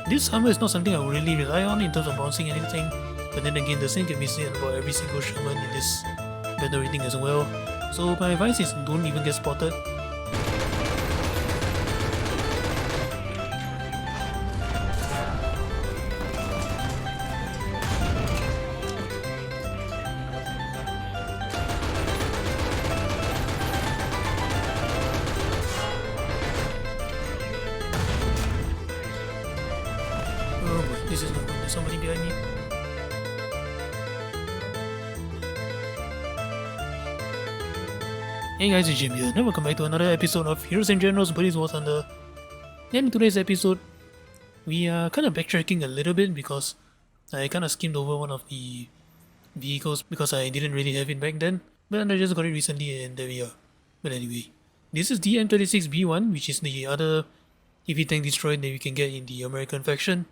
This armor is not something I would really rely on in terms of bouncing anything, but then again the same can be said about every single Sherman in this battle rating as well. So my advice is don't even get spotted. Oh boy, this is not good. There's somebody behind me. Hey guys, it's Jim here, and welcome back to another episode of Heroes and Generals, but it's warthunder. And in today's episode, we are kind of backtracking a little bit because I kind of skimmed over one of the vehicles because I didn't really have it back then, but I just got it recently and there we are. But anyway, this is the M36B1, which is the other heavy tank destroyer that we can get in the American faction.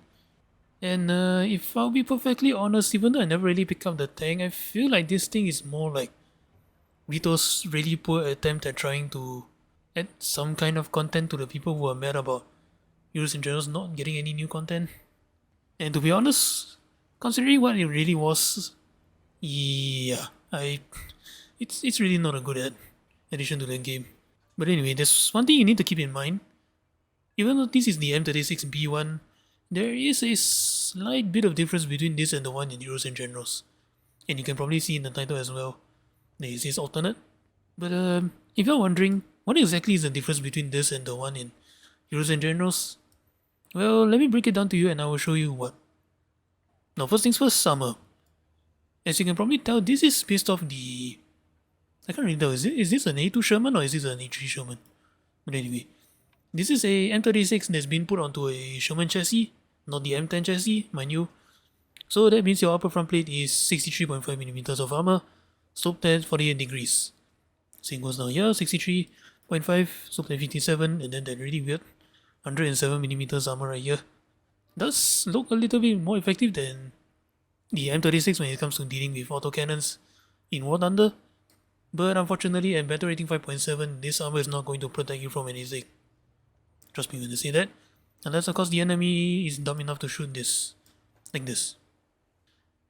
And if I'll be perfectly honest, even though I never really picked up the tank, I feel like this thing is more like Vito's really poor attempt at trying to add some kind of content to the people who are mad about Heroes and Generals not getting any new content. And to be honest, considering what it really was, yeah, it's really not a good addition to the game. But anyway, there's one thing you need to keep in mind. Even though this is the M36B1, there is a slight bit of difference between this and the one in Heroes and Generals. And you can probably see in the title as well. It says alternate. But if you're wondering, what exactly is the difference between this and the one in Heroes and Generals? Well, let me break it down to you and I will show you what. Now first things first, Summer. As you can probably tell, this is based off the... I can't really tell, is this an A2 Sherman or is this an A3 Sherman? But anyway, this is a M36 that's been put onto a Sherman chassis, not the M10 chassis, mind you. So that means your upper front plate is 63.5mm of armor, sloped at 48 degrees. Same goes down here, 63.5, sloped at 57, and then that really weird 107mm armor right here. Does look a little bit more effective than the M36 when it comes to dealing with autocannons in War Thunder, but unfortunately at battle rating 5.7, this armor is not going to protect you from anything. Trust me when I say that, unless of course the enemy is dumb enough to shoot this, like this.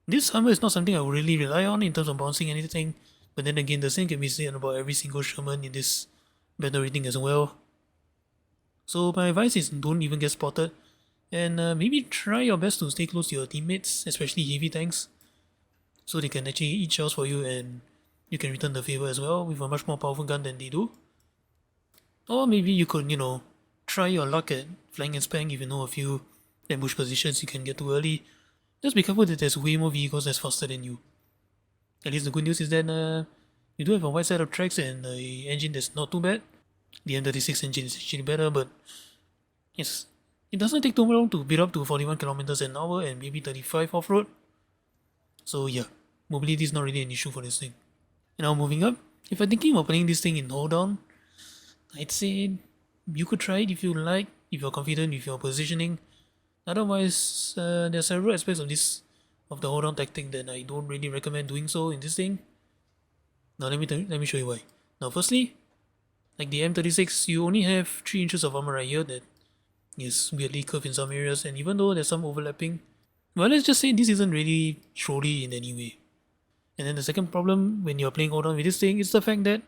This armor is not something I would really rely on in terms of bouncing anything, but then again the same can be said about every single Sherman in this battle rating as well. So my advice is don't even get spotted, and maybe try your best to stay close to your teammates, especially heavy tanks, so they can actually eat shells for you and you can return the favor as well with a much more powerful gun than they do. Or maybe you could, try your luck at flying and spang if you know a few ambush positions you can get to early. Just be careful that there's way more vehicles that's faster than you. At least the good news is that you do have a wide set of tracks and an engine that's not too bad. The M36 engine is actually better, but yes, it doesn't take too long to beat up to 41 kilometers an hour and maybe 35 off-road. So yeah, mobility is not really an issue for this thing. And now moving up, if you're thinking of playing this thing in hold down, I'd say you could try it if you like, if you're confident with your positioning. Otherwise, there are several aspects of the hold down tactic that I don't really recommend doing so in this thing. Now let me show you why. Now firstly, like the M36, you only have 3 inches of armor right here that is weirdly curved in some areas, and even though there's some overlapping, well, let's just say this isn't really trolly in any way. And then the second problem when you're playing hold down with this thing is the fact that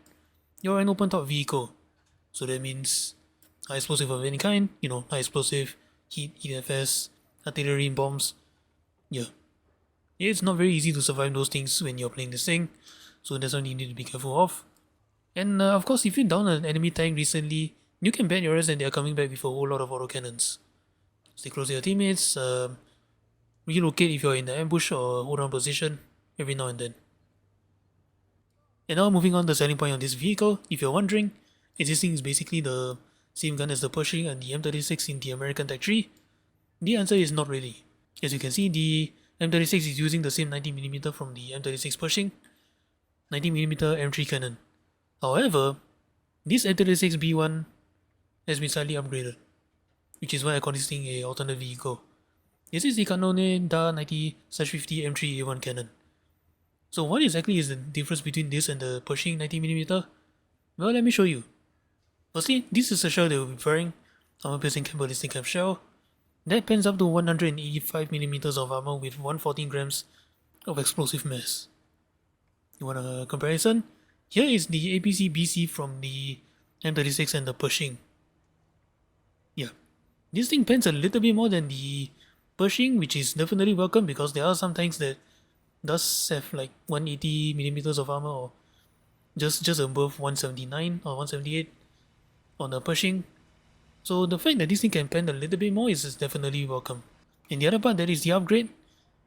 you're an open top vehicle. So that means high explosive of any kind, high explosive, heat, EFS, artillery, bombs. Yeah. It's not very easy to survive those things when you're playing this thing, so that's something you need to be careful of. And of course, if you down an enemy tank recently, you can bet your ass that they are coming back with a whole lot of autocannons. Stay close to your teammates, relocate if you're in the ambush or hold on position every now and then. And now moving on to the selling point of this vehicle, if you're wondering, this thing is basically the same gun as the Pershing and the M36 in the American Tech 3? The answer is not really. As you can see, the M36 is using the same 90mm from the M36 Pershing, 90mm M3 cannon. However, this M36B1 has been slightly upgraded, which is why I call this thing an alternate vehicle. This is the Canone Da 90/50 M3A1 cannon. So what exactly is the difference between this and the Pershing 90mm? Well, let me show you. Firstly, this is the shell that we'll be firing, armor piercing ballistic cap shell. That pens up to 185 millimeters of armor with 114 grams of explosive mass. You want a comparison? Here is the APC BC from the M36 and the Pershing. Yeah, this thing pens a little bit more than the Pershing, which is definitely welcome because there are some tanks that does have like 180 millimeters of armor or just above 179 or 178 on the Pershing. So the fact that this thing can pen a little bit more is definitely welcome. And the other part, that is the upgrade.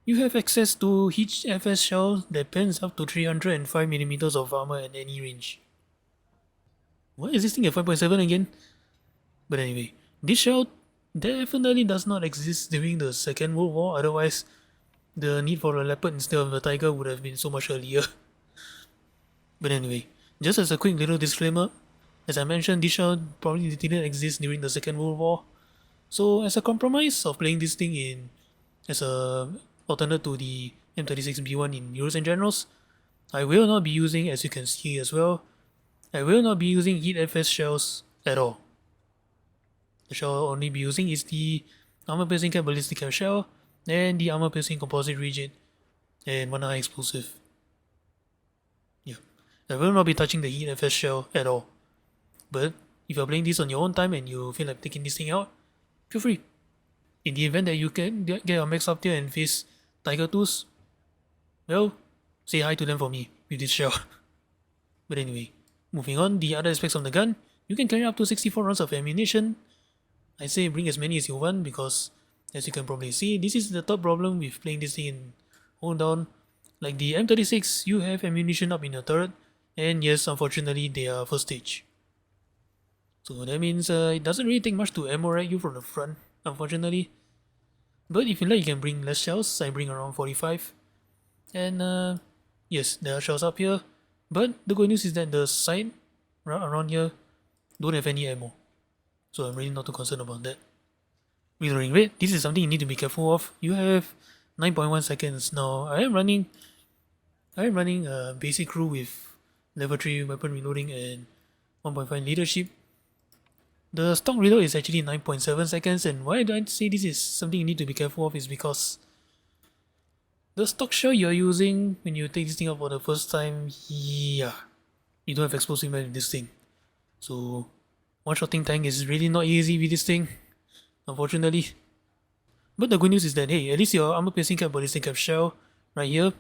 You have access to HFS shells that pens up to 305 millimeters of armor at any range. What is this thing at 5.7 again? But anyway, this shell definitely does not exist during the Second World War, otherwise the need for a leopard instead of a tiger would have been so much earlier. But anyway, just as a quick little disclaimer, as I mentioned, this shell probably didn't exist during the Second World War. So as a compromise of playing this thing in as a alternate to the M36B1 in Euros and Generals, I will not be using, as you can see as well, I will not be using Heat FS shells at all. The shell I'll only be using is the Armor Piercing Cap Ballistic Cap shell and the Armor Piercing Composite Rigid and one high explosive. Yeah, I will not be touching the Heat FS shell at all. But if you're playing this on your own time and you feel like taking this thing out, feel free. In the event that you can get your max up tier and face Tiger 2s, well, say hi to them for me with this shell. But anyway, moving on, the other aspects of the gun, you can carry up to 64 rounds of ammunition. I say bring as many as you want because, as you can probably see, this is the top problem with playing this thing in hold down. Like the M36, you have ammunition up in your turret, and yes, unfortunately, they are first stage. So that means it doesn't really take much to ammo rack you from the front, unfortunately. But if you like, you can bring less shells. I bring around 45. And yes, there are shells up here. But the good news is that the side around here don't have any ammo. So I'm really not too concerned about that. Reloading rate, this is something you need to be careful of. You have 9.1 seconds. Now I am running a basic crew with level 3 weapon reloading and 1.5 leadership. The stock reload is actually 9.7 seconds, and why do I say this is something you need to be careful of is because the stock shell you're using when you take this thing out for the first time, yeah, you don't have explosive mag in this thing. So one-shotting tank is really not easy with this thing, unfortunately. But the good news is that, hey, at least your armor piercing cap ballistic cap shell right here,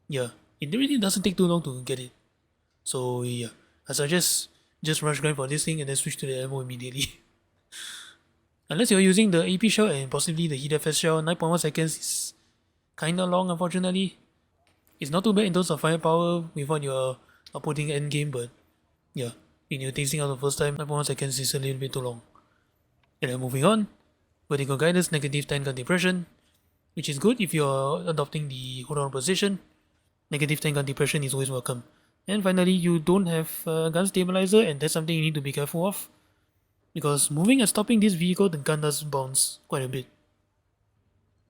yeah, it really doesn't take too long to get it. So yeah, I suggest just rush grind for this thing and then switch to the ammo immediately. Unless you're using the AP shell and possibly the Heat FS shell, 9.1 seconds is kinda long, unfortunately. It's not too bad in terms of firepower with what you're outputting endgame, but yeah, when you're tasting out the first time, 9.1 seconds is a little bit too long. And then moving on, vertical guidance, negative 10 gun depression, which is good if you're adopting the hold on position. Negative 10 gun depression is always welcome. And finally, you don't have a gun stabilizer, and that's something you need to be careful of. Because moving and stopping this vehicle, the gun does bounce quite a bit.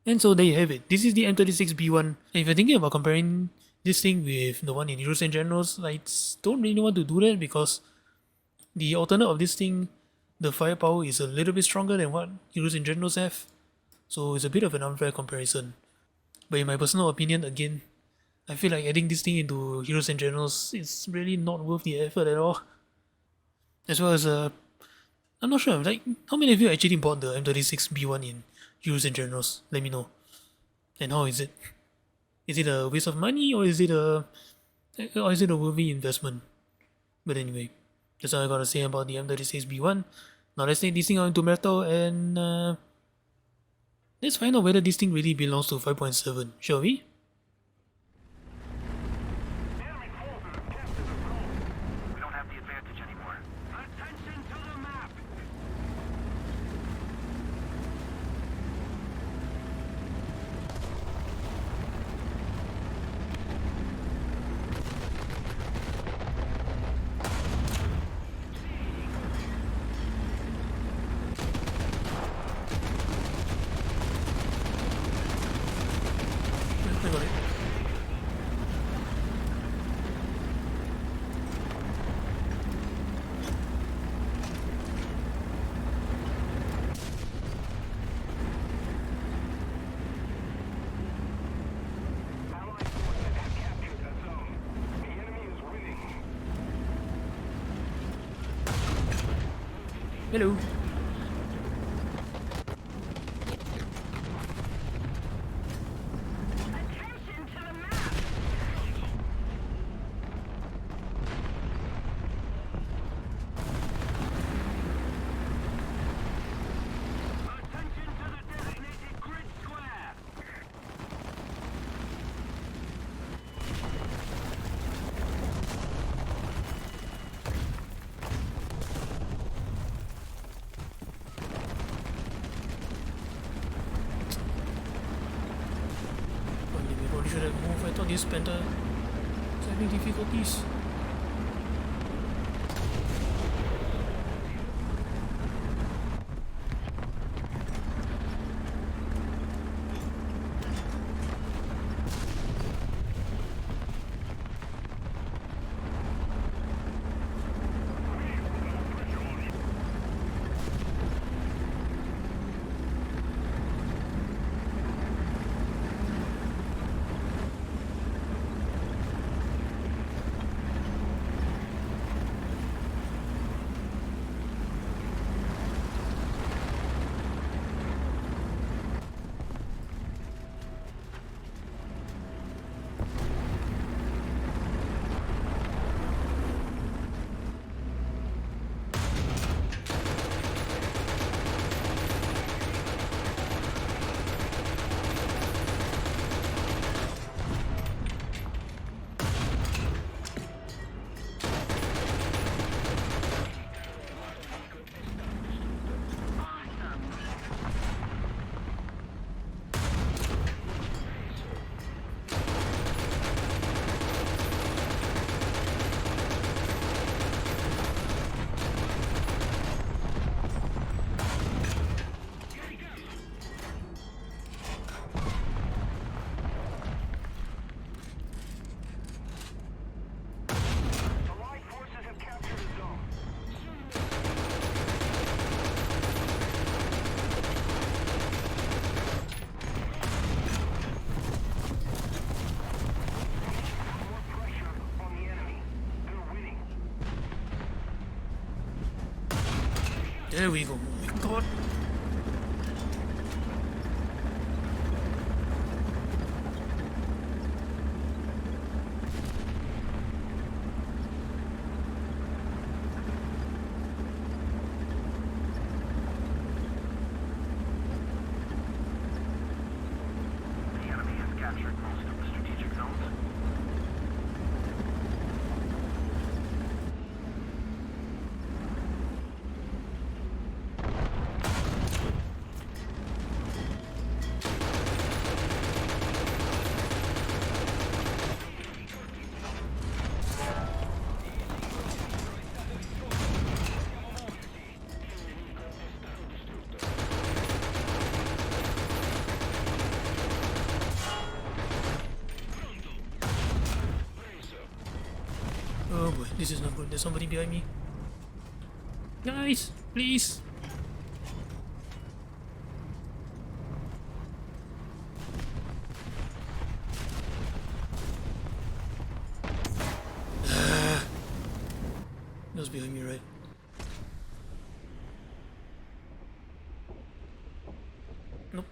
And so there you have it. This is the M36B1. And if you're thinking about comparing this thing with the one in Euros and Generals, I don't really want to do that because the alternate of this thing, the firepower is a little bit stronger than what Euros and Generals have. So it's a bit of an unfair comparison. But in my personal opinion, again, I feel like adding this thing into Heroes and Generals is really not worth the effort at all. As well as, I'm not sure, like, how many of you actually bought the M36B1 in Heroes and Generals? Let me know. And how is it? Is it a waste of money or is it a worthy investment? But anyway, that's all I gotta say about the M36B1. Now let's take this thing out into metal and let's find out whether this thing really belongs to 5.7, shall we? Hello. Attention to the map! Attention to the designated grid square! We probably should have moved. I thought this Panther was having difficulties. There we go. Oh my god. The enemy has captured most of the strategic zones. Oh boy, this is not good. There's somebody behind me. Guys, please. That's behind me, right? Nope.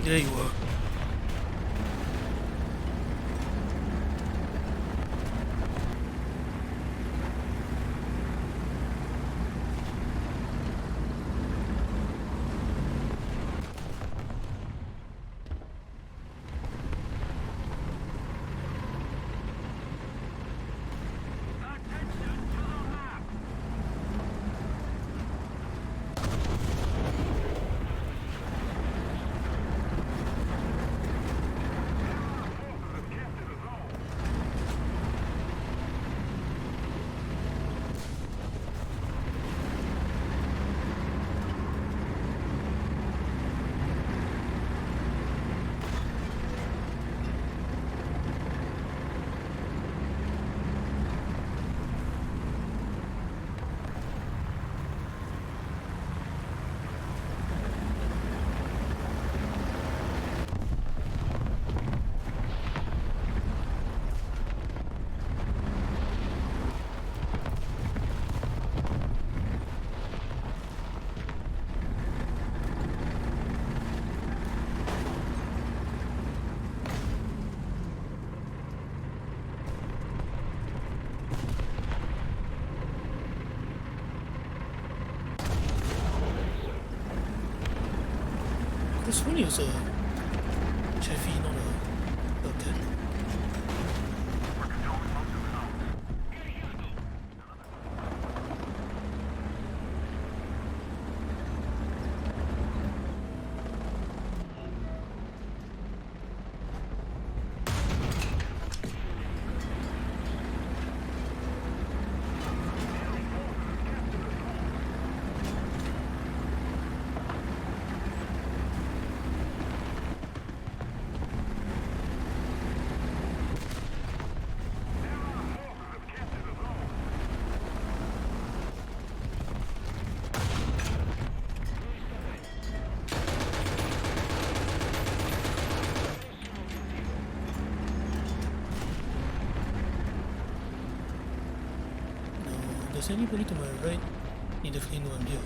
There you are. Attention to the map. This one is a Chevy, not a Hellcat. There's anybody to my right? You definitely know I'm here.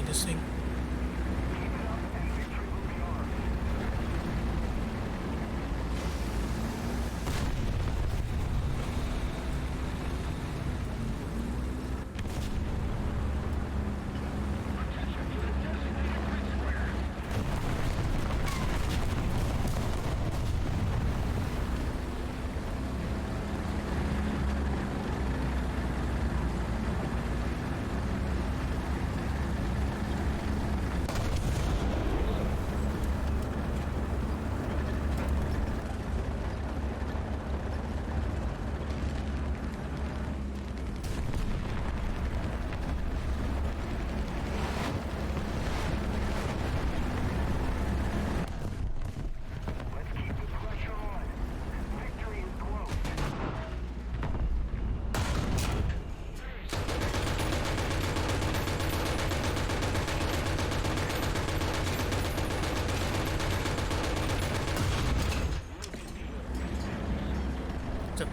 This thing.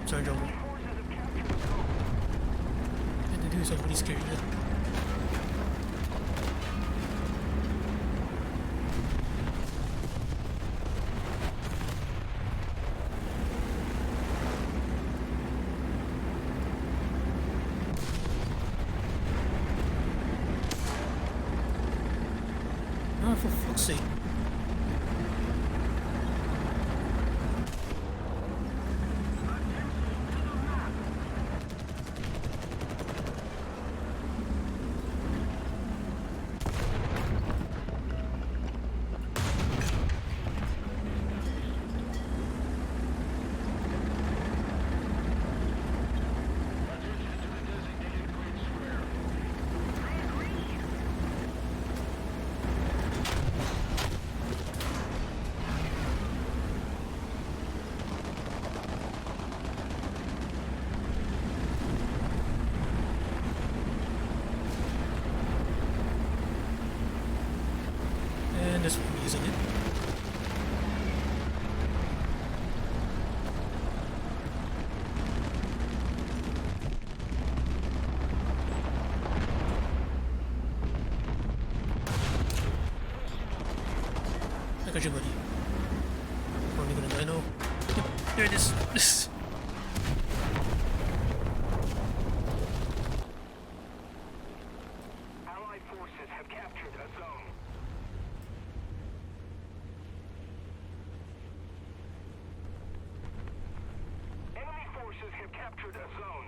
Sorry, Jungle. Had to do something scary there. Ah, for fuck's sake. Treasure buddy. Probably gonna die now. Yep, there it is. Allied forces have captured a zone. Enemy forces have captured a zone.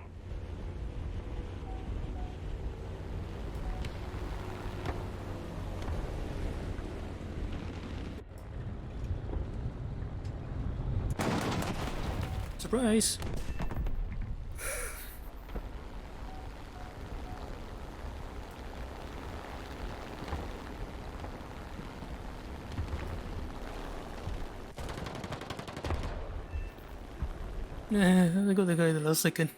Surprise! I got the guy at the last second.